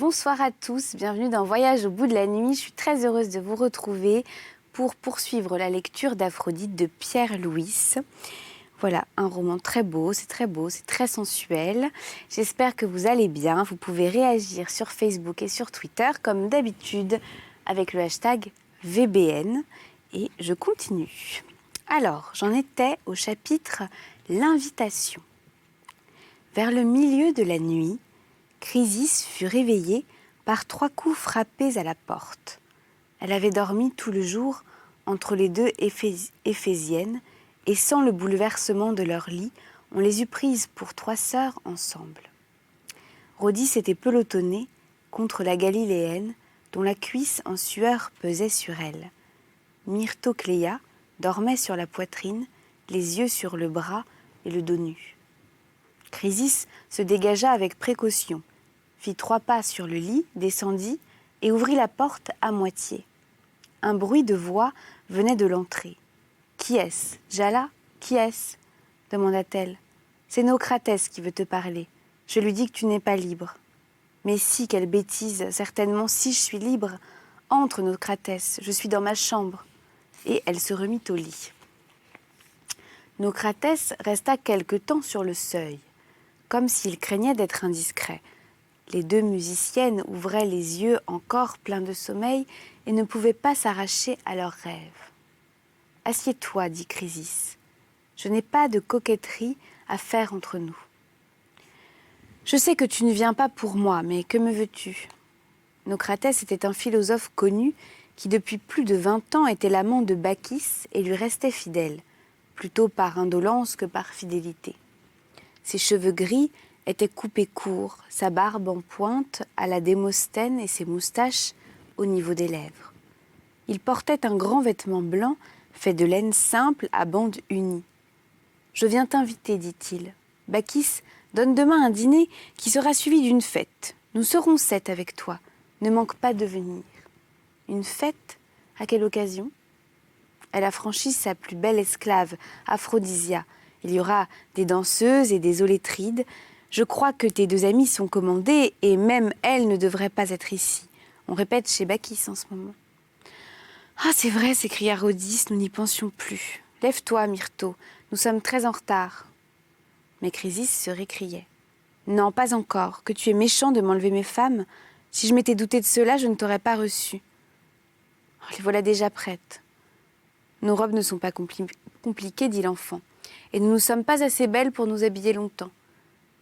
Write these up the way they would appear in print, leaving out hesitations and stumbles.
Bonsoir à tous, bienvenue dans Voyage au bout de la nuit. Je suis très heureuse de vous retrouver pour poursuivre la lecture d'Aphrodite de Pierre Louys. Voilà, un roman très beau, c'est très sensuel. J'espère que vous allez bien. Vous pouvez réagir sur Facebook et sur Twitter comme d'habitude avec le hashtag VBN. Et je continue. Alors, j'en étais au chapitre L'invitation. Vers le milieu de la nuit, Chrysis fut réveillée par 3 coups frappés à la porte. Elle avait dormi tout le jour entre les deux Éphésiennes, et sans le bouleversement de leur lit, on les eût prises pour 3 sœurs ensemble. Rhodie était pelotonnée contre la Galiléenne, dont la cuisse en sueur pesait sur elle. Myrtocléa dormait sur la poitrine, les yeux sur le bras et le dos nu. Chrysis se dégagea avec précaution, fit 3 pas sur le lit, descendit et ouvrit la porte à moitié. Un bruit de voix venait de l'entrée. « Qui est-ce, Jala? Qui est-ce » demanda-t-elle. « C'est Nocratès qui veut te parler. Je lui dis que tu n'es pas libre. »« Mais si, quelle bêtise, certainement, si je suis libre. Entre, Nocratès, je suis dans ma chambre. » Et elle se remit au lit. Nocratès resta quelque temps sur le seuil, comme s'il craignait d'être indiscret. Les 2 musiciennes ouvraient les yeux encore pleins de sommeil et ne pouvaient pas s'arracher à leurs rêves. « Assieds-toi, dit Chrysis. Je n'ai pas de coquetterie à faire entre nous. Je sais que tu ne viens pas pour moi, mais que me veux-tu » Nocratès était un philosophe connu qui depuis plus de 20 ans était l'amant de Bacchis et lui restait fidèle, plutôt par indolence que par fidélité. Ses cheveux gris étaient coupés courts, sa barbe en pointe à la Démosthène et ses moustaches au niveau des lèvres. Il portait un grand vêtement blanc fait de laine simple à bandes unies. « Je viens t'inviter, dit-il. Bacchis donne demain un dîner qui sera suivi d'une fête. Nous serons 7 avec toi. Ne manque pas de venir. » Une fête? À quelle occasion? Elle a franchi sa plus belle esclave, Aphrodisia. Il y aura des danseuses et des olétrides. Je crois que tes 2 amies sont commandées et même elles ne devraient pas être ici. On répète chez Bacchis en ce moment. « Ah, c'est vrai, s'écria Rhodis, nous n'y pensions plus. Lève-toi, Myrto, nous sommes très en retard. » Mais Chrysis se récriait. « Non, pas encore, que tu es méchant de m'enlever mes femmes. Si je m'étais douté de cela, je ne t'aurais pas reçu. Oh, les voilà déjà prêtes. » Nos robes ne sont pas compliquées, dit l'enfant, et nous ne sommes pas assez belles pour nous habiller longtemps.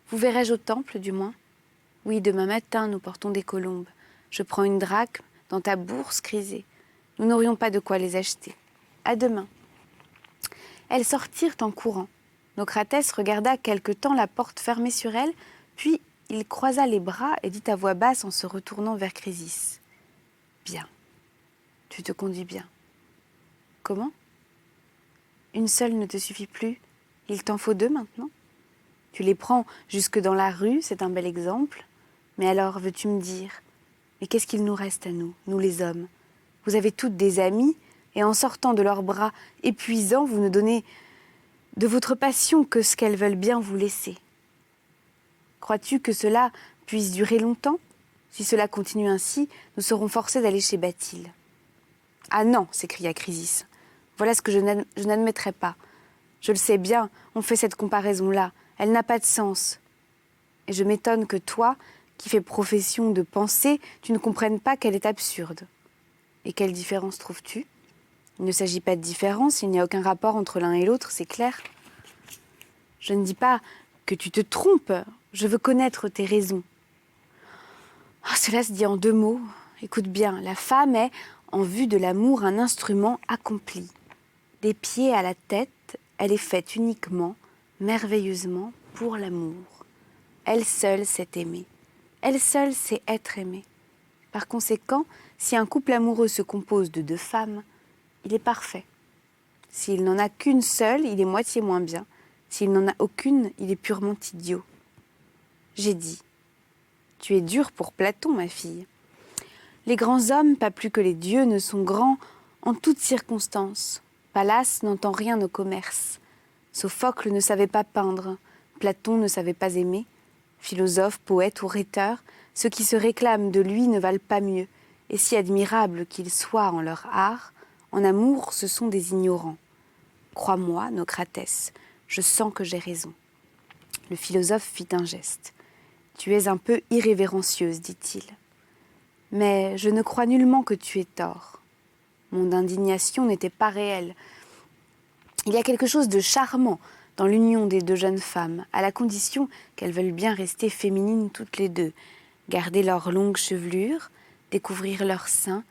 Vous verrai-je au temple, du moins? Oui, demain matin, nous portons des colombes. Je prends une drachme dans ta bourse grisée. Nous n'aurions pas de quoi les acheter. À demain. Elles sortirent en courant. Nocratès regarda quelque temps la porte fermée sur elle, puis il croisa les bras et dit à voix basse en se retournant vers Chrysis. « Bien. Tu te conduis bien. » « Comment ? Une seule ne te suffit plus. Il t'en faut 2 maintenant. Tu les prends jusque dans la rue, c'est un bel exemple. Mais alors, veux-tu me dire, mais qu'est-ce qu'il nous reste à nous, nous les hommes? Vous avez toutes des amies, et en sortant de leurs bras épuisants, vous ne donnez de votre passion que ce qu'elles veulent bien vous laisser. Crois-tu que cela puisse durer longtemps? Si cela continue ainsi, nous serons forcés d'aller chez Bathyle. »« Ah non !» s'écria Chrysis. « Voilà ce que je n'admettrai pas. Je le sais bien, on fait cette comparaison-là. Elle n'a pas de sens. Et je m'étonne que toi, qui fais profession de penser, tu ne comprennes pas qu'elle est absurde. Et quelle différence trouves-tu? Il ne s'agit pas de différence, il n'y a aucun rapport entre l'un et l'autre, c'est clair. Je ne dis pas que tu te trompes, je veux connaître tes raisons. Oh, cela se dit en 2 mots. Écoute bien, la femme est, en vue de l'amour, un instrument accompli. Des pieds à la tête, elle est faite uniquement, merveilleusement, pour l'amour. Elle seule sait aimer. Elle seule sait être aimée. Par conséquent, si un couple amoureux se compose de 2 femmes, il est parfait. S'il n'en a qu'une seule, il est moitié moins bien. S'il n'en a aucune, il est purement idiot. J'ai dit. Tu es dure pour Platon, ma fille. Les grands hommes, pas plus que les dieux, ne sont grands en toutes circonstances. Pallas n'entend rien au commerce. Sophocle ne savait pas peindre. Platon ne savait pas aimer. Philosophe, poète ou rhéteur, Ceux qui se réclament de lui ne valent pas mieux, et si admirables qu'ils soient en leur art, en amour ce sont des ignorants. Crois-moi, Nocratès, je sens que j'ai raison. Le philosophe fit un geste. Tu es un peu irrévérencieuse, dit-il. Mais je ne crois nullement que tu aies tort. Mon indignation n'était pas réelle. Il y a quelque chose de charmant dans l'union des deux jeunes femmes, à la condition qu'elles veulent bien rester féminines toutes les deux, garder leurs longues chevelures, découvrir leurs seins,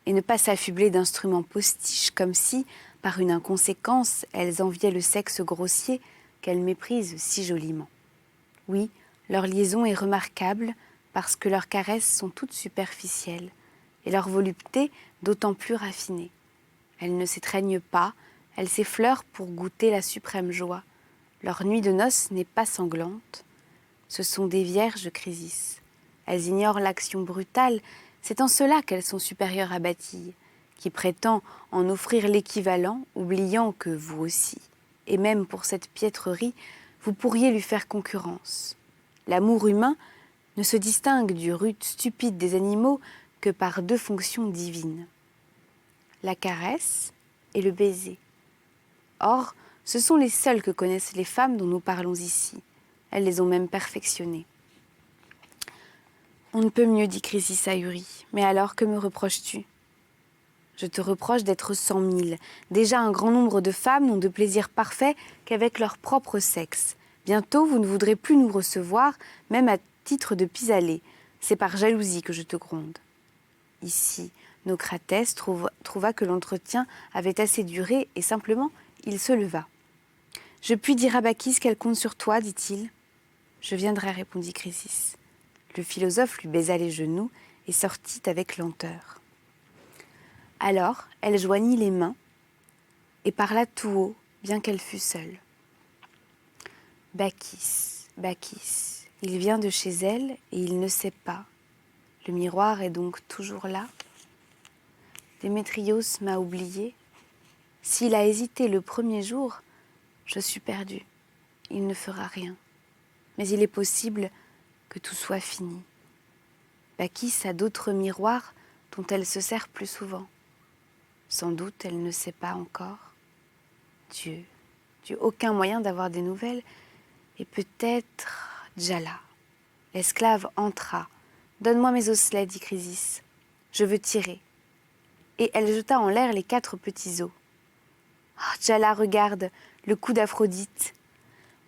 et ne pas s'affubler d'instruments postiches comme si, par une inconséquence, elles enviaient le sexe grossier qu'elles méprisent si joliment. Oui, leur liaison est remarquable parce que leurs caresses sont toutes superficielles et leur volupté d'autant plus raffinée. Elles ne s'étreignent pas, elles s'effleurent pour goûter la suprême joie. Leur nuit de noces n'est pas sanglante. Ce sont des vierges Chrysis. Elles ignorent l'action brutale, c'est en cela qu'elles sont supérieures à Bathille, qui prétend en offrir l'équivalent, oubliant que vous aussi, et même pour cette piètrerie, vous pourriez lui faire concurrence. L'amour humain ne se distingue du rude stupide des animaux que par deux fonctions divines, la caresse et le baiser. Or, ce sont les seuls que connaissent les femmes dont nous parlons ici. Elles les ont même perfectionnées. On ne peut mieux, dit Chrysis ahurie. Mais alors, que me reproches-tu ? Je te reproche d'être 100 000. Déjà, un grand nombre de femmes n'ont de plaisir parfait qu'avec leur propre sexe. Bientôt, vous ne voudrez plus nous recevoir, même à titre de pis-aller. C'est par jalousie que je te gronde. Ici, Nocratès trouva que l'entretien avait assez duré et simplement, il se leva. « Je puis dire à Bacchis qu'elle compte sur toi, dit-il. »« Je viendrai, répondit Chrysis. » Le philosophe lui baisa les genoux et sortit avec lenteur. Alors, elle joignit les mains et parla tout haut, bien qu'elle fût seule. « Bacchis, Bacchis, il vient de chez elle et il ne sait pas. Le miroir est donc toujours là. Démétrios m'a oublié. S'il a hésité le premier jour, je suis perdue. Il ne fera rien. Mais il est possible que tout soit fini. Bacchis a d'autres miroirs dont elle se sert plus souvent. Sans doute, elle ne sait pas encore. Dieu, aucun moyen d'avoir des nouvelles. Et peut-être Djala. L'esclave entra. « Donne-moi mes osselets, dit Chrysis. Je veux tirer. » Et elle jeta en l'air les 4 petits os. Oh, Djala, regarde, le coup d'Aphrodite.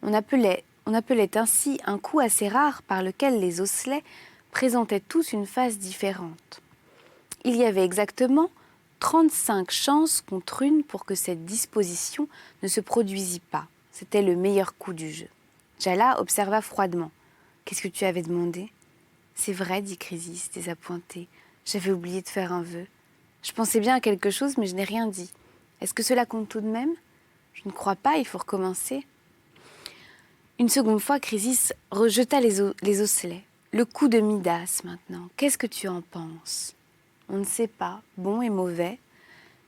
On appelait ainsi un coup assez rare par lequel les osselets présentaient tous une face différente. Il y avait exactement 35 chances contre une pour que cette disposition ne se produisît pas. C'était le meilleur coup du jeu. Djala observa froidement. « Qu'est-ce que tu avais demandé ?»« C'est vrai, dit Chrysis, désappointé. J'avais oublié de faire un vœu. Je pensais bien à quelque chose, mais je n'ai rien dit. Est-ce que cela compte tout de même ? Je ne crois pas, il faut recommencer. » Une seconde fois, Chrysis rejeta les osselets. Le coup de Midas, maintenant. Qu'est-ce que tu en penses ? On ne sait pas, bon et mauvais.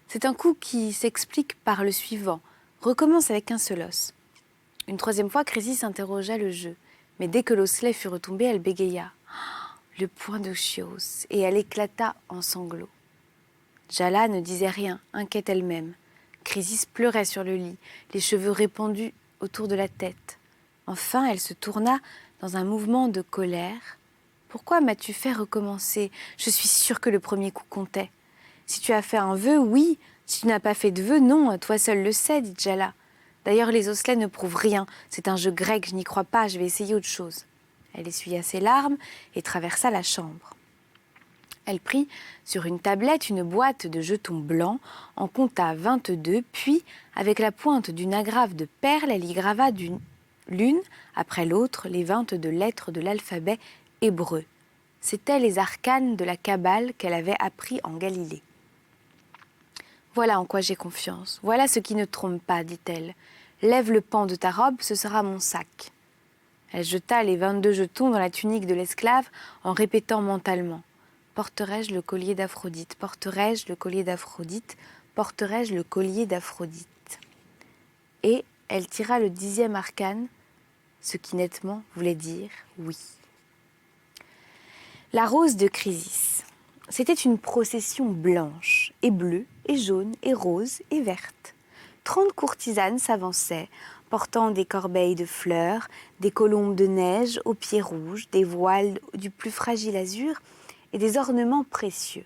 C'est un coup qui s'explique par le suivant. Recommence avec un seul os. Une troisième fois, Chrysis interrogea le jeu. Mais dès que l'osselet fut retombé, elle bégaya. Le poing de Chios, et elle éclata en sanglots. Djala ne disait rien, inquiète elle-même. Chrysis pleurait sur le lit, les cheveux répandus autour de la tête. Enfin, elle se tourna dans un mouvement de colère. « Pourquoi m'as-tu fait recommencer ? Je suis sûre que le premier coup comptait. Si tu as fait un vœu, oui. Si tu n'as pas fait de vœu, non. Toi seul le sais, dit Djala. D'ailleurs, les osselets ne prouvent rien. C'est un jeu grec, je n'y crois pas, je vais essayer autre chose. » Elle essuya ses larmes et traversa la chambre. Elle prit sur une tablette une boîte de jetons blancs, en compta 22, puis, avec la pointe d'une agrafe de perles, elle y grava l'une après l'autre les 22 lettres de l'alphabet hébreu. C'étaient les arcanes de la Kabbale qu'elle avait appris en Galilée. « Voilà en quoi j'ai confiance, voilà ce qui ne trompe pas, dit-elle. Lève le pan de ta robe, ce sera mon sac. » Elle jeta les 22 jetons dans la tunique de l'esclave en répétant mentalement. « Porterai-je le collier d'Aphrodite ? Porterai-je le collier d'Aphrodite ? Porterai-je le collier d'Aphrodite ?» Et elle tira le 10e arcane, ce qui nettement voulait dire « oui ». La rose de Chrysis. C'était une procession blanche et bleue et jaune et rose et verte. 30 courtisanes s'avançaient, portant des corbeilles de fleurs, des colombes de neige aux pieds rouges, des voiles du plus fragile azur et des ornements précieux.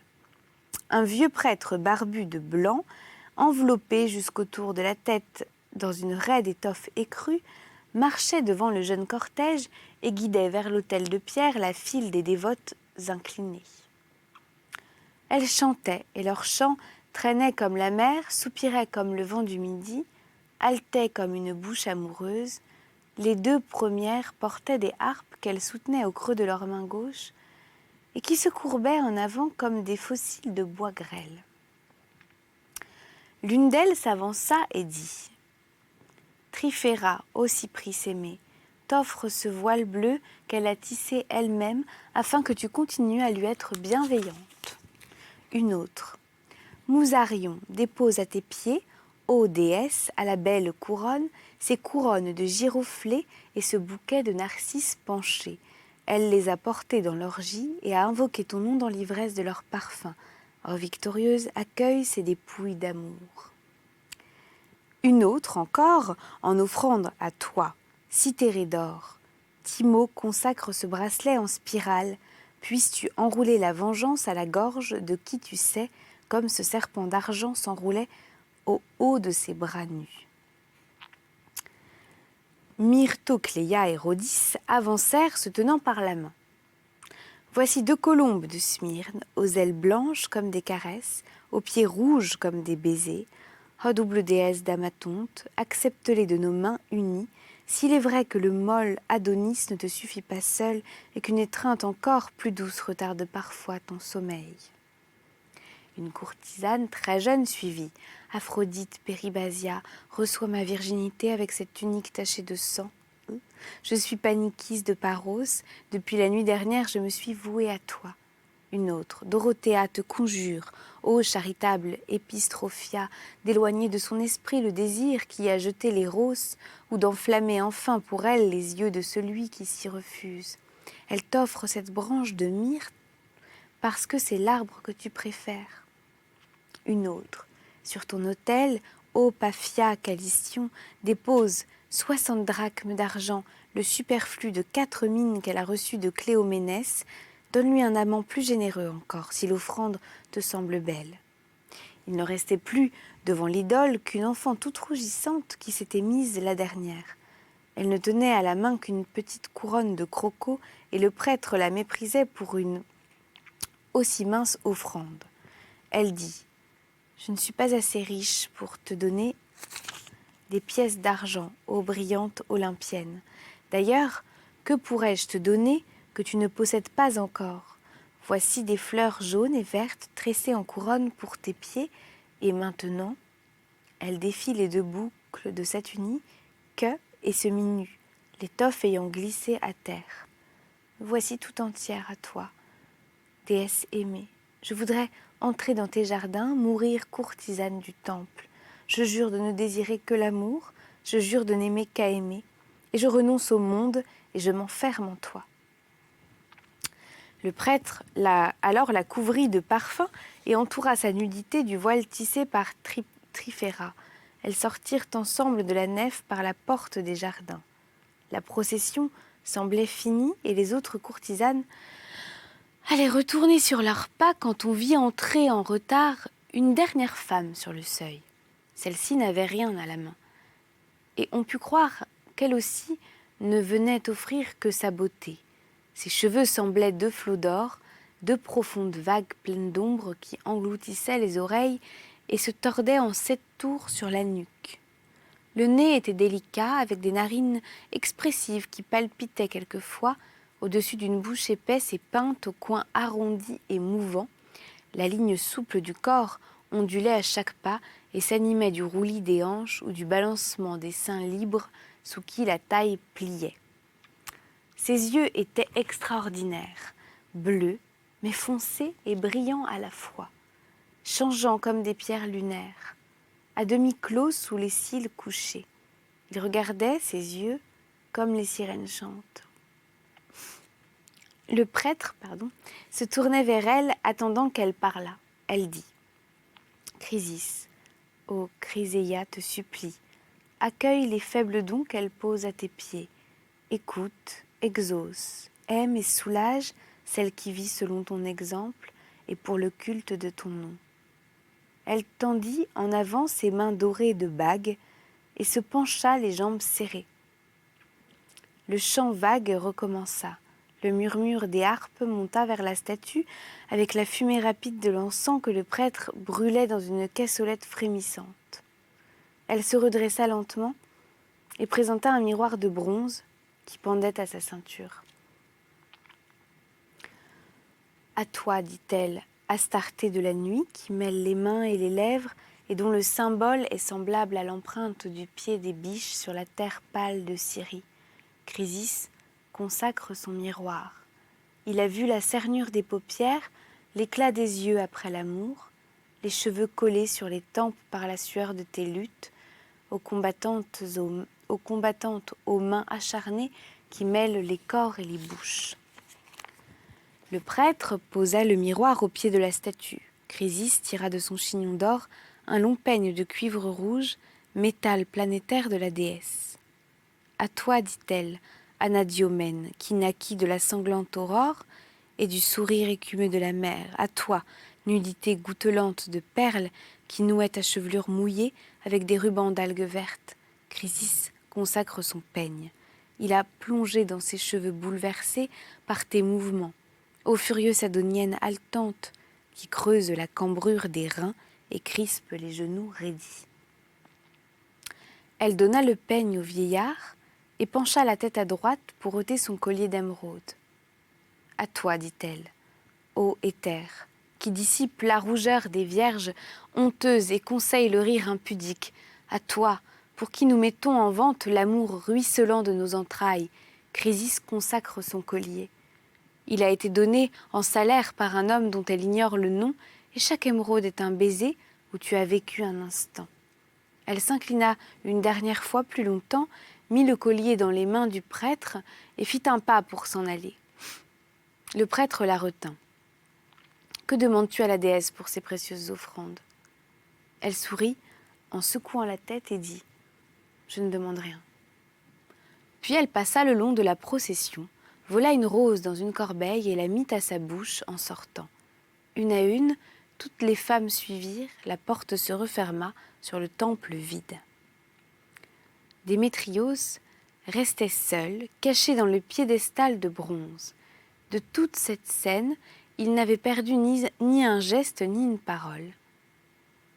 Un vieux prêtre barbu de blanc, enveloppé jusqu'autour de la tête dans une raide étoffe écrue, marchait devant le jeune cortège et guidait vers l'autel de pierre la file des dévotes inclinées. Elles chantaient, et leur chant traînait comme la mer, soupirait comme le vent du midi, haletait comme une bouche amoureuse. Les 2 premières portaient des harpes qu'elles soutenaient au creux de leur main gauche et qui se courbaient en avant comme des fossiles de bois grêle. L'une d'elles s'avança et dit « Tryphéra, ô Cypris aimé, t'offre ce voile bleu qu'elle a tissé elle-même afin que tu continues à lui être bienveillante. » Une autre « Mousarion dépose à tes pieds, ô déesse, à la belle couronne, ces couronnes de giroflées et ce bouquet de narcisses penchés. Elle les a portés dans l'orgie et a invoqué ton nom dans l'ivresse de leur parfum. Ô victorieuse, accueille ces dépouilles d'amour. » Une autre encore, en offrande à toi, citérée d'or. Timo consacre ce bracelet en spirale, puisses-tu enrouler la vengeance à la gorge de qui tu sais, comme ce serpent d'argent s'enroulait au haut de ses bras nus. Myrto, Cléa et Rhodis avancèrent se tenant par la main. Voici 2 colombes de Smyrne, aux ailes blanches comme des caresses, aux pieds rouges comme des baisers. Ô double déesse d'Amatonte, accepte-les de nos mains unies, s'il est vrai que le mol Adonis ne te suffit pas seul et qu'une étreinte encore plus douce retarde parfois ton sommeil. Une courtisane très jeune suivit. Aphrodite Péribasia, reçois ma virginité avec cette tunique tachée de sang. Je suis Panikis de Paros, depuis la nuit dernière je me suis vouée à toi. Une autre, Dorothea te conjure, ô charitable Épistrophia, d'éloigner de son esprit le désir qui a jeté les roses, ou d'enflammer enfin pour elle les yeux de celui qui s'y refuse. Elle t'offre cette branche de myrte parce que c'est l'arbre que tu préfères. Une autre, sur ton autel, ô Paphia Callistion, dépose 60 drachmes d'argent, le superflu de 4 mines qu'elle a reçu de Cléoménès. Donne-lui un amant plus généreux encore, si l'offrande te semble belle. Il ne restait plus devant l'idole qu'une enfant toute rougissante qui s'était mise la dernière. Elle ne tenait à la main qu'une petite couronne de crocos et le prêtre la méprisait pour une aussi mince offrande. Elle dit « Je ne suis pas assez riche pour te donner des pièces d'argent, ô brillante Olympienne. D'ailleurs, que pourrais-je te donner que tu ne possèdes pas encore? Voici des fleurs jaunes et vertes tressées en couronne pour tes pieds, et maintenant, elle défie les 2 boucles de cette unique et se mit nue, l'étoffe ayant glissé à terre. Voici tout entière à toi, déesse aimée. Je voudrais entrer dans tes jardins, mourir courtisane du temple. Je jure de ne désirer que l'amour, je jure de n'aimer qu'à aimer, et je renonce au monde et je m'enferme en toi. Le prêtre alors la couvrit de parfums et entoura sa nudité du voile tissé par Tryphéra. Elles sortirent ensemble de la nef par la porte des jardins. La procession semblait finie et les autres courtisanes allaient retourner sur leurs pas quand on vit entrer en retard une dernière femme sur le seuil. Celle-ci n'avait rien à la main, et on put croire qu'elle aussi ne venait offrir que sa beauté. Ses cheveux semblaient 2 flots d'or, 2 profondes vagues pleines d'ombre qui engloutissaient les oreilles et se tordaient en 7 tours sur la nuque. Le nez était délicat, avec des narines expressives qui palpitaient quelquefois au-dessus d'une bouche épaisse et peinte aux coins arrondis et mouvants. La ligne souple du corps ondulait à chaque pas et s'animait du roulis des hanches ou du balancement des seins libres sous qui la taille pliait. Ses yeux étaient extraordinaires, bleus, mais foncés et brillants à la fois, changeants comme des pierres lunaires, à demi clos sous les cils couchés. Il regardait, ses yeux, comme les sirènes chantent. Le prêtre, se tournait vers elle, attendant qu'elle parlât. Elle dit « Chrysis, ô Chryséia te supplie, accueille les faibles dons qu'elle pose à tes pieds. Écoute, exauce, aime et soulage celle qui vit selon ton exemple et pour le culte de ton nom. » Elle tendit en avant ses mains dorées de bagues et se pencha les jambes serrées. Le chant vague recommença. Le murmure des harpes monta vers la statue avec la fumée rapide de l'encens que le prêtre brûlait dans une cassolette frémissante. Elle se redressa lentement et présenta un miroir de bronze qui pendait à sa ceinture. « À toi, dit-elle, Astarté de la nuit qui mêle les mains et les lèvres et dont le symbole est semblable à l'empreinte du pied des biches sur la terre pâle de Syrie. Chrysis consacre son miroir. Il a vu la cernure des paupières, l'éclat des yeux après l'amour, les cheveux collés sur les tempes par la sueur de tes luttes, aux combattantes aux mains acharnées qui mêlent les corps et les bouches. » Le prêtre posa le miroir au pied de la statue. Chrysis tira de son chignon d'or un long peigne de cuivre rouge, métal planétaire de la déesse. « À toi, dit-elle, Anadyomène, qui naquit de la sanglante aurore et du sourire écumeux de la mer. À toi, nudité gouttelante de perles qui nouait ta chevelure mouillée avec des rubans d'algues vertes. Chrysis consacre son peigne. Il a plongé dans ses cheveux bouleversés par tes mouvements. Ô furieuse adonienne haletante, qui creuse la cambrure des reins et crispe les genoux raidis. » Elle donna le peigne au vieillard et pencha la tête à droite pour ôter son collier d'émeraude. « À toi, dit-elle, ô éther, qui dissipe la rougeur des vierges honteuses et conseille le rire impudique. À toi, pour qui nous mettons en vente l'amour ruisselant de nos entrailles, Chrysis consacre son collier. Il a été donné en salaire par un homme dont elle ignore le nom, et chaque émeraude est un baiser où tu as vécu un instant. » Elle s'inclina une dernière fois plus longtemps, mit le collier dans les mains du prêtre et fit un pas pour s'en aller. Le prêtre la retint. « Que demandes-tu à la déesse pour ces précieuses offrandes ?» Elle sourit en secouant la tête et dit « Je ne demande rien. » Puis elle passa le long de la procession, vola une rose dans une corbeille et la mit à sa bouche en sortant. Une à une, toutes les femmes suivirent, la porte se referma sur le temple vide. Démétrios restait seul, caché dans le piédestal de bronze. De toute cette scène, il n'avait perdu ni un geste ni une parole.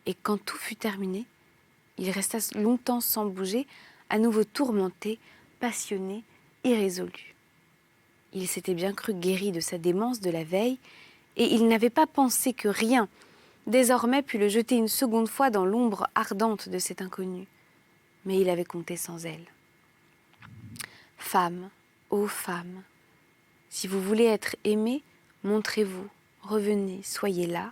Et quand tout fut terminé, il resta longtemps sans bouger, à nouveau tourmenté, passionné, irrésolu. Il s'était bien cru guéri de sa démence de la veille, et il n'avait pas pensé que rien, désormais, pût le jeter une seconde fois dans l'ombre ardente de cet inconnu. Mais il avait compté sans elle. Femme, ô femme, si vous voulez être aimée, montrez-vous, revenez, soyez là.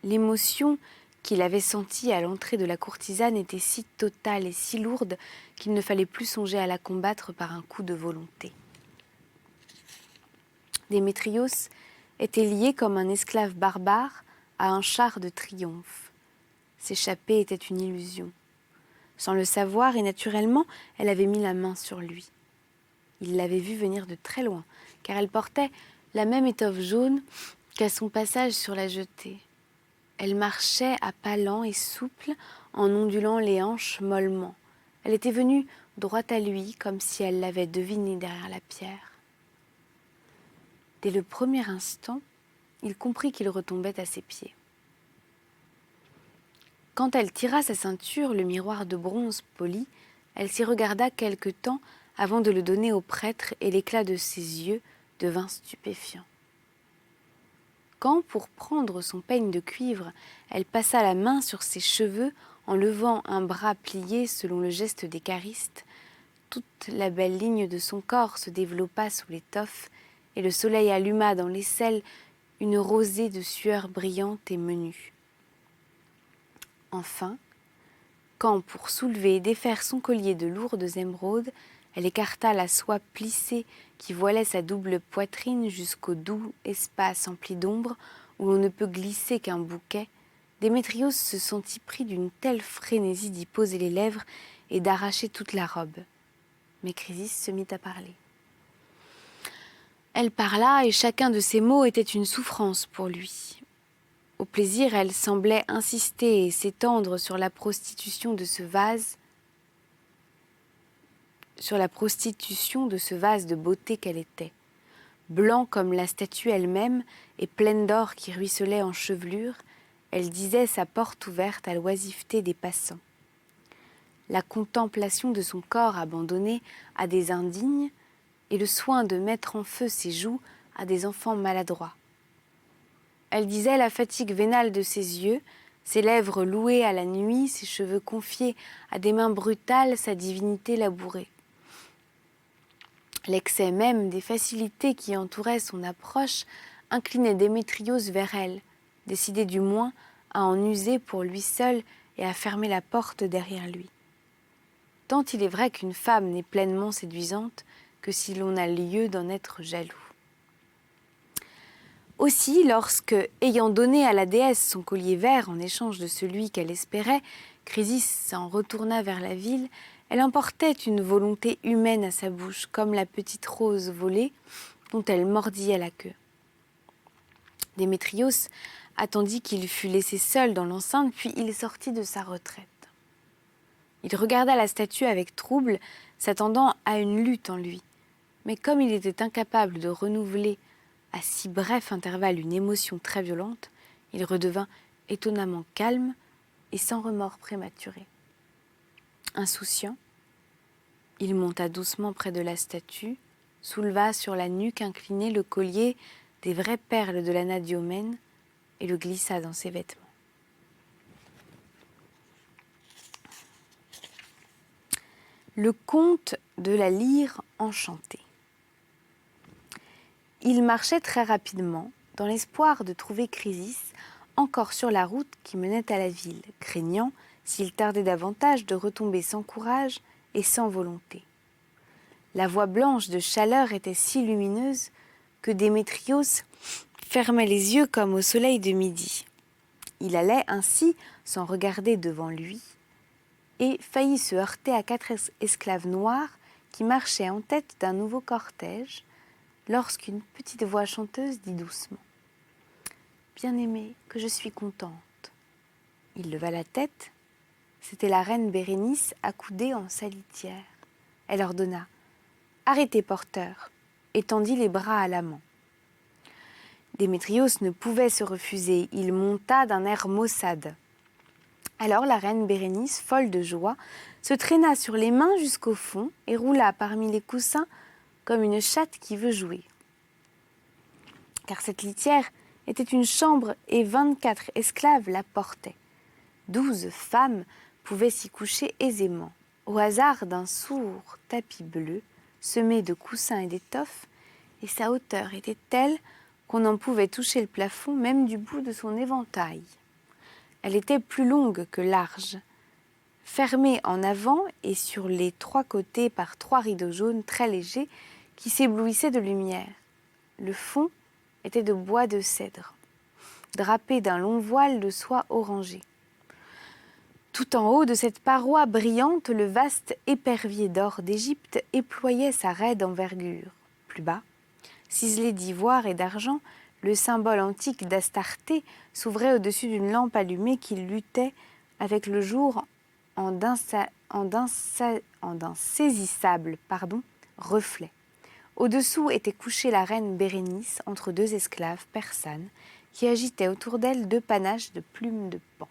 L'émotion qu'il avait sentie à l'entrée de la courtisane était si totale et si lourde qu'il ne fallait plus songer à la combattre par un coup de volonté. Démétrios était lié comme un esclave barbare à un char de triomphe. S'échapper était une illusion. Sans le savoir et naturellement, elle avait mis la main sur lui. Il l'avait vue venir de très loin, car elle portait la même étoffe jaune qu'à son passage sur la jetée. Elle marchait à pas lents et souples, en ondulant les hanches mollement. Elle était venue droit à lui, comme si elle l'avait deviné derrière la pierre. Dès le premier instant, il comprit qu'il retombait à ses pieds. Quand elle tira sa ceinture, le miroir de bronze poli, elle s'y regarda quelque temps avant de le donner au prêtre et l'éclat de ses yeux devint stupéfiant. Quand, pour prendre son peigne de cuivre, elle passa la main sur ses cheveux en levant un bras plié selon le geste des charistes, toute la belle ligne de son corps se développa sous l'étoffe et le soleil alluma dans l'aisselle une rosée de sueur brillante et menue. Enfin, quand, pour soulever et défaire son collier de lourdes émeraudes, elle écarta la soie plissée qui voilait sa double poitrine jusqu'au doux espace empli d'ombre où l'on ne peut glisser qu'un bouquet, Démétrios se sentit pris d'une telle frénésie d'y poser les lèvres et d'arracher toute la robe. Mais Chrysis se mit à parler. Elle parla et chacun de ses mots était une souffrance pour lui. Au plaisir, elle semblait insister et s'étendre sur la prostitution de ce vase, de beauté qu'elle était, blanc comme la statue elle-même et pleine d'or qui ruisselait en chevelure. Elle disait sa porte ouverte à l'oisiveté des passants. La contemplation de son corps abandonné à des indignes et le soin de mettre en feu ses joues à des enfants maladroits. Elle disait la fatigue vénale de ses yeux, ses lèvres louées à la nuit, ses cheveux confiés à des mains brutales, sa divinité labourée. L'excès même des facilités qui entouraient son approche inclinait Démétrios vers elle, décidé du moins à en user pour lui seul et à fermer la porte derrière lui. Tant il est vrai qu'une femme n'est pleinement séduisante que si l'on a lieu d'en être jaloux. Aussi, lorsque, ayant donné à la déesse son collier vert en échange de celui qu'elle espérait, Chrysis s'en retourna vers la ville, elle emportait une volonté humaine à sa bouche, comme la petite rose volée dont elle mordit à la queue. Démétrios attendit qu'il fût laissé seul dans l'enceinte, puis il sortit de sa retraite. Il regarda la statue avec trouble, s'attendant à une lutte en lui. Mais comme il était incapable de renouveler à si bref intervalle une émotion très violente, il redevint étonnamment calme et sans remords prématurés. Insouciant, il monta doucement près de la statue, souleva sur la nuque inclinée le collier des vraies perles de l'Anadiomène et le glissa dans ses vêtements. Le conte de la lyre enchantée. Il marchait très rapidement, dans l'espoir de trouver Chrysis encore sur la route qui menait à la ville, craignant, s'il tardait davantage, de retomber sans courage et sans volonté. La voie blanche de chaleur était si lumineuse que Démétrios fermait les yeux comme au soleil de midi. Il allait ainsi, sans regarder devant lui, et faillit se heurter à 4 esclaves noirs qui marchaient en tête d'un nouveau cortège, lorsqu'une petite voix chanteuse dit doucement « Bien-aimé, que je suis contente ». Il leva la tête. C'était la reine Bérénice accoudée en sa litière. Elle ordonna « Arrêtez, porteur !» et tendit les bras à l'amant. Démétrios ne pouvait se refuser. Il monta d'un air maussade. Alors la reine Bérénice, folle de joie, se traîna sur les mains jusqu'au fond et roula parmi les coussins comme une chatte qui veut jouer. Car cette litière était une chambre et 24 esclaves la portaient. 12 femmes pouvaient s'y coucher aisément, au hasard d'un sourd tapis bleu, semé de coussins et d'étoffes, et sa hauteur était telle qu'on en pouvait toucher le plafond même du bout de son éventail. Elle était plus longue que large, fermée en avant et sur les 3 côtés par 3 rideaux jaunes très légers qui s'éblouissaient de lumière. Le fond était de bois de cèdre, drapé d'un long voile de soie orangée. Tout en haut de cette paroi brillante, le vaste épervier d'or d'Égypte éployait sa raide envergure. Plus bas, ciselé d'ivoire et d'argent, le symbole antique d'Astarté s'ouvrait au-dessus d'une lampe allumée qui luttait avec le jour en d'insaisissable reflet. Au-dessous était couchée la reine Bérénice entre 2 esclaves persanes qui agitaient autour d'elle 2 panaches de plumes de paon.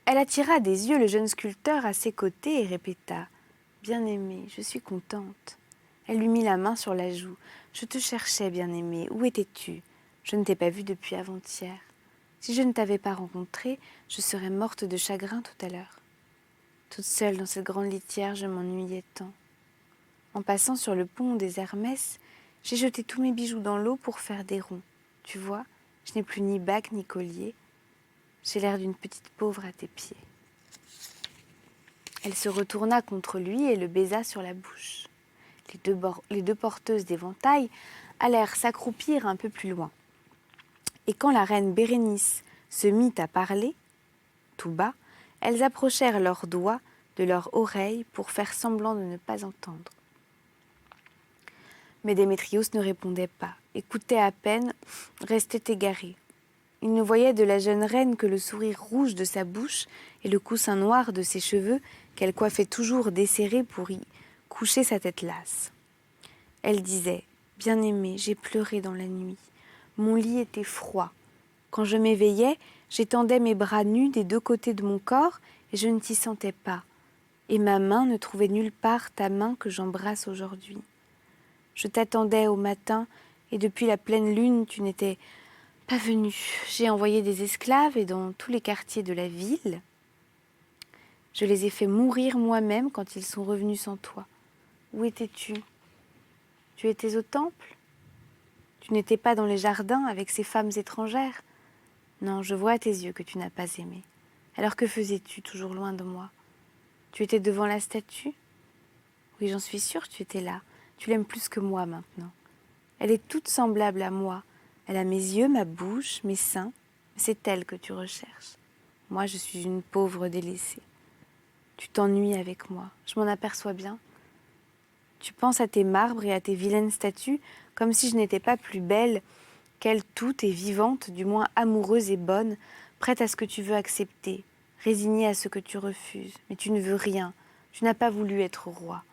Elle attira des yeux le jeune sculpteur à ses côtés et répéta « Bien-aimé, je suis contente ». Elle lui mit la main sur la joue. « Je te cherchais, bien-aimé, où étais-tu? Je ne t'ai pas vu depuis avant-hier. Si je ne t'avais pas rencontré, je serais morte de chagrin tout à l'heure. Toute seule dans cette grande litière, je m'ennuyais tant. En passant sur le pont des Hermès, j'ai jeté tous mes bijoux dans l'eau pour faire des ronds. Tu vois, je n'ai plus ni bague ni collier. J'ai l'air d'une petite pauvre à tes pieds. » Elle se retourna contre lui et le baisa sur la bouche. Les deux porteuses d'éventail allèrent s'accroupir un peu plus loin. Et quand la reine Bérénice se mit à parler, tout bas, elles approchèrent leurs doigts de leur oreille pour faire semblant de ne pas entendre. Mais Démétrios ne répondait pas, écoutait à peine, restait égaré. Il ne voyait de la jeune reine que le sourire rouge de sa bouche et le coussin noir de ses cheveux qu'elle coiffait toujours desserrés pour y coucher sa tête lasse. Elle disait « Bien-aimé, j'ai pleuré dans la nuit. Mon lit était froid. Quand je m'éveillais, j'étendais mes bras nus des deux côtés de mon corps et je ne t'y sentais pas. Et ma main ne trouvait nulle part ta main que j'embrasse aujourd'hui. Je t'attendais au matin et depuis la pleine lune, tu n'étais pas venu. J'ai envoyé des esclaves et dans tous les quartiers de la ville, je les ai fait mourir moi-même quand ils sont revenus sans toi. Où étais-tu? Tu étais au temple? Tu n'étais pas dans les jardins avec ces femmes étrangères? Non, je vois à tes yeux que tu n'as pas aimé. Alors que faisais-tu toujours loin de moi? Tu étais devant la statue? Oui, j'en suis sûre, tu étais là. Tu l'aimes plus que moi maintenant. Elle est toute semblable à moi. Elle a mes yeux, ma bouche, mes seins. C'est elle que tu recherches. Moi, je suis une pauvre délaissée. Tu t'ennuies avec moi, je m'en aperçois bien. Tu penses à tes marbres et à tes vilaines statues comme si je n'étais pas plus belle qu'elles toutes et vivante, du moins amoureuse et bonne, prête à ce que tu veux accepter, résignée à ce que tu refuses. Mais tu ne veux rien, tu n'as pas voulu être roi.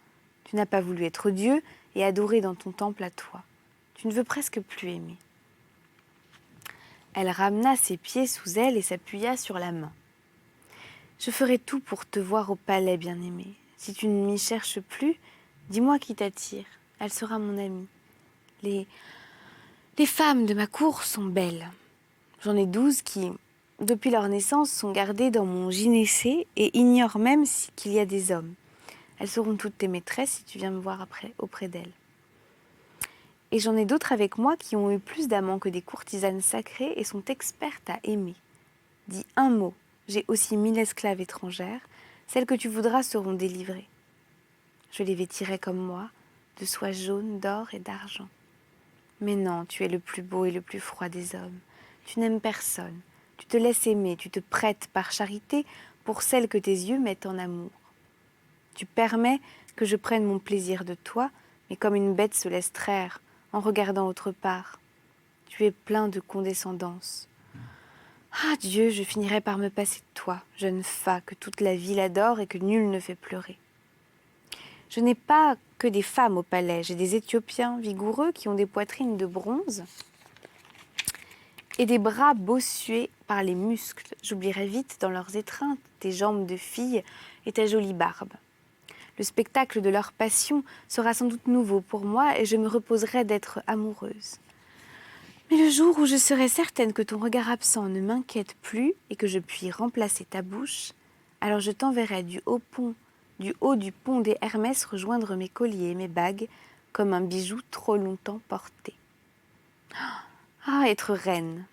Tu n'as pas voulu être Dieu et adorer dans ton temple à toi. Tu ne veux presque plus aimer. Elle ramena ses pieds sous elle et s'appuya sur la main. Je ferai tout pour te voir au palais, bien-aimé. Si tu ne m'y cherches plus, dis-moi qui t'attire. Elle sera mon amie. Les femmes de ma cour sont belles. J'en ai 12 qui, depuis leur naissance, sont gardées dans mon gynécée et ignorent même qu'il y a des hommes. Elles seront toutes tes maîtresses si tu viens me voir auprès d'elles. Et j'en ai d'autres avec moi qui ont eu plus d'amants que des courtisanes sacrées et sont expertes à aimer. Dis un mot, j'ai aussi 1000 esclaves étrangères, celles que tu voudras seront délivrées. Je les vêtirai comme moi, de soie jaune, d'or et d'argent. Mais non, tu es le plus beau et le plus froid des hommes. Tu n'aimes personne, tu te laisses aimer, tu te prêtes par charité pour celle que tes yeux mettent en amour. Tu permets que je prenne mon plaisir de toi, mais comme une bête se laisse traire, en regardant autre part. Tu es plein de condescendance. Ah Dieu, je finirai par me passer de toi, jeune fat que toute la ville adore et que nul ne fait pleurer. Je n'ai pas que des femmes au palais, j'ai des Éthiopiens vigoureux qui ont des poitrines de bronze et des bras bossués par les muscles. J'oublierai vite dans leurs étreintes tes jambes de fille et ta jolie barbe. Le spectacle de leur passion sera sans doute nouveau pour moi et je me reposerai d'être amoureuse. Mais le jour où je serai certaine que ton regard absent ne m'inquiète plus et que je puis remplacer ta bouche, alors je t'enverrai du haut du pont des Hermès rejoindre mes colliers et mes bagues comme un bijou trop longtemps porté. Ah, être reine!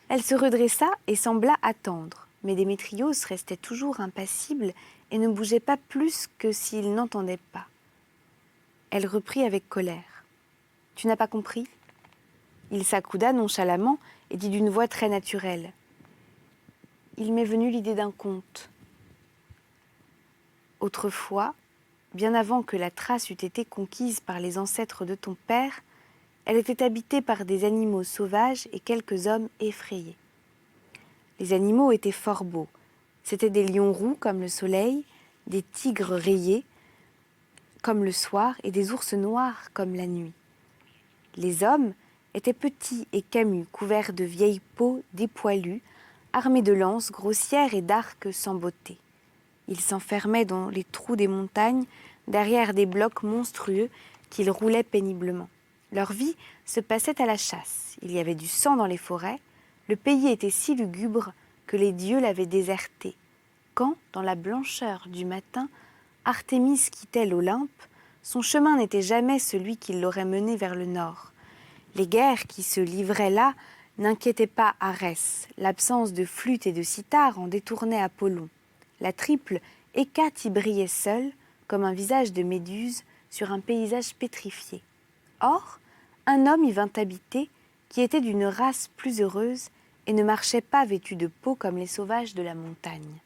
Elle se redressa et sembla attendre, mais Démétrios restait toujours impassible et ne bougeait pas plus que s'il n'entendait pas. Elle reprit avec colère. « Tu n'as pas compris ?» Il s'accouda nonchalamment et dit d'une voix très naturelle. « Il m'est venu l'idée d'un conte. Autrefois, bien avant que la Thrace eût été conquise par les ancêtres de ton père, elle était habitée par des animaux sauvages et quelques hommes effrayés. Les animaux étaient fort beaux. C'étaient des lions roux comme le soleil, des tigres rayés comme le soir et des ours noirs comme la nuit. Les hommes étaient petits et camus, couverts de vieilles peaux dépoilues, armés de lances grossières et d'arcs sans beauté. Ils s'enfermaient dans les trous des montagnes, derrière des blocs monstrueux qu'ils roulaient péniblement. Leur vie se passait à la chasse. Il y avait du sang dans les forêts. Le pays était si lugubre que les dieux l'avaient déserté. Quand, dans la blancheur du matin, Artémis quittait l'Olympe, son chemin n'était jamais celui qui l'aurait mené vers le nord. Les guerres qui se livraient là n'inquiétaient pas Arès. L'absence de flûte et de cithare en détournait Apollon. La triple Hécate y brillait seule, comme un visage de méduse, sur un paysage pétrifié. Or, un homme y vint habiter qui était d'une race plus heureuse et ne marchait pas vêtu de peau comme les sauvages de la montagne.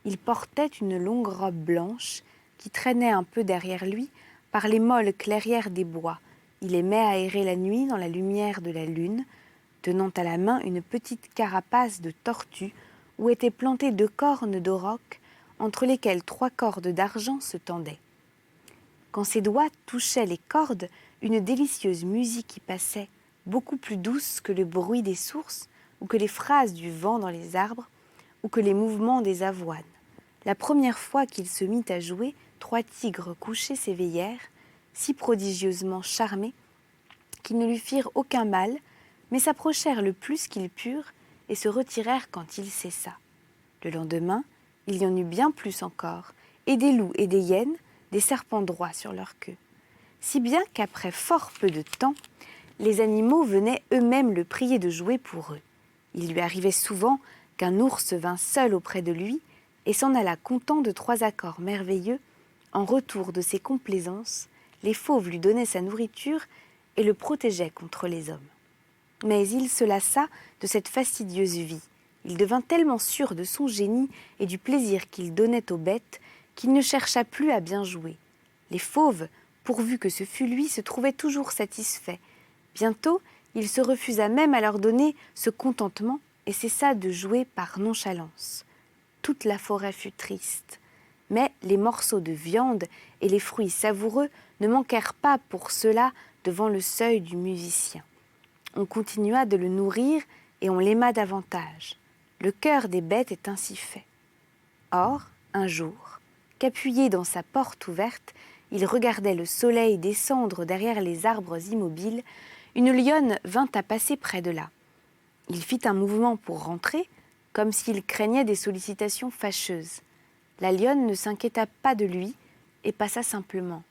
Il portait une longue robe blanche qui traînait un peu derrière lui par les molles clairières des bois. Il aimait aérer la nuit dans la lumière de la lune, tenant à la main une petite carapace de tortue où étaient plantées 2 cornes d'auroch, entre lesquelles 3 cordes d'argent se tendaient. Quand ses doigts touchaient les cordes, une délicieuse musique y passait, beaucoup plus douce que le bruit des sources ou que les phrases du vent dans les arbres ou que les mouvements des avoines. La première fois qu'il se mit à jouer, 3 tigres couchés s'éveillèrent, si prodigieusement charmés qu'ils ne lui firent aucun mal, mais s'approchèrent le plus qu'ils purent et se retirèrent quand il cessa. Le lendemain, il y en eut bien plus encore, et des loups et des hyènes, des serpents droits sur leur queue. Si bien qu'après fort peu de temps, les animaux venaient eux-mêmes le prier de jouer pour eux. Il lui arrivait souvent qu'un ours vint seul auprès de lui et s'en alla content de 3 accords merveilleux. En retour de ses complaisances, les fauves lui donnaient sa nourriture et le protégeaient contre les hommes. Mais il se lassa de cette fastidieuse vie. Il devint tellement sûr de son génie et du plaisir qu'il donnait aux bêtes qu'il ne chercha plus à bien jouer. Les fauves, pourvu que ce fût lui, se trouvaient toujours satisfaits. Bientôt, il se refusa même à leur donner ce contentement et cessa de jouer par nonchalance. Toute la forêt fut triste. Mais les morceaux de viande et les fruits savoureux ne manquèrent pas pour cela devant le seuil du musicien. On continua de le nourrir et on l'aima davantage. Le cœur des bêtes est ainsi fait. Or, un jour, qu'appuyé dans sa porte ouverte, il regardait le soleil descendre derrière les arbres immobiles, une lionne vint à passer près de là. Il fit un mouvement pour rentrer, comme s'il craignait des sollicitations fâcheuses. La lionne ne s'inquiéta pas de lui et passa simplement.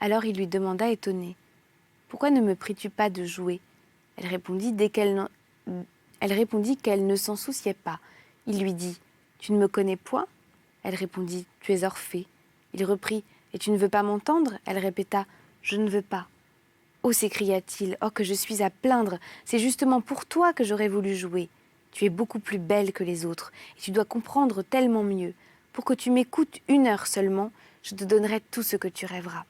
Alors il lui demanda étonné « Pourquoi ne me pries-tu pas de jouer ?» Elle répondit qu'elle ne s'en souciait pas. Il lui dit « Tu ne me connais point ?» Elle répondit « Tu es Orphée. » Il reprit « Et tu ne veux pas m'entendre ?» Elle répéta « Je ne veux pas. » « Oh » s'écria-t-il, « oh que je suis à plaindre, c'est justement pour toi que j'aurais voulu jouer. Tu es beaucoup plus belle que les autres, et tu dois comprendre tellement mieux. Pour que tu m'écoutes 1 heure seulement, je te donnerai tout ce que tu rêveras. »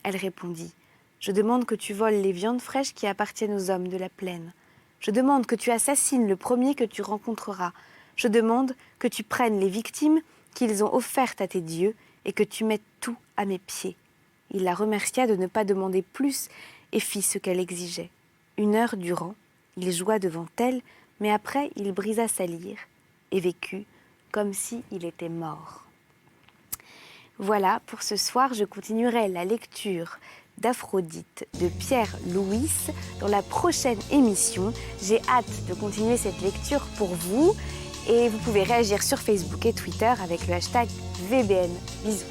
Elle répondit, « Je demande que tu voles les viandes fraîches qui appartiennent aux hommes de la plaine. Je demande que tu assassines le premier que tu rencontreras. Je demande que tu prennes les victimes qu'ils ont offertes à tes dieux et que tu mettes tout à mes pieds. » Il la remercia de ne pas demander plus et fit ce qu'elle exigeait. 1 heure durant, il joua devant elle, mais après il brisa sa lyre et vécut comme s'il était mort. Voilà, pour ce soir, je continuerai la lecture d'Aphrodite de Pierre Louys dans la prochaine émission. J'ai hâte de continuer cette lecture pour vous et vous pouvez réagir sur Facebook et Twitter avec le hashtag VBN. Bisous.